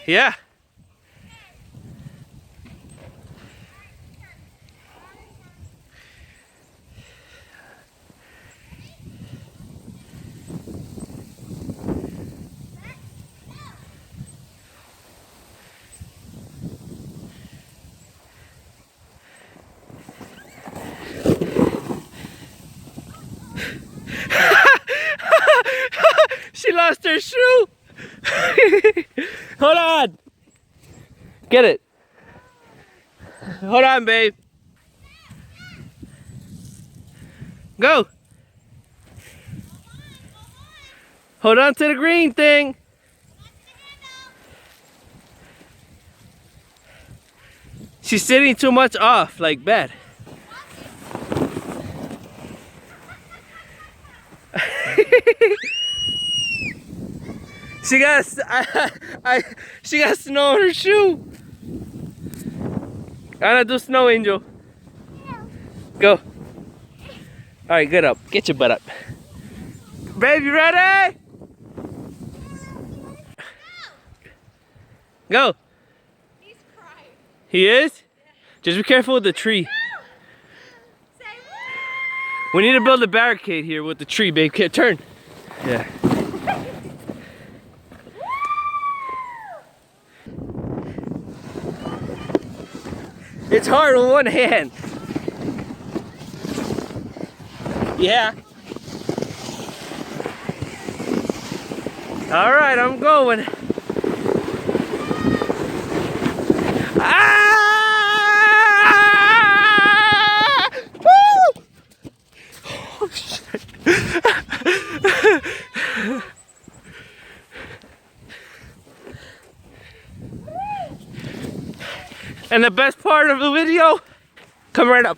Yeah. She lost her shoe. Hold on. Get it. Hold on, babe. Go. Hold on to the green thing. She's sitting too much off, like bad. She got she got snow on her shoe. I'm gonna do snow angel. Go. All right, get up. Get your butt up. Babe, you ready? Go. He's crying. He is? Just be careful with the tree. Say We need to build a barricade here with the tree, babe. Turn. Yeah. It's hard with one hand. Yeah. All right, I'm going. Ah! Woo! Oh, shit. And the best part of the video, come right up.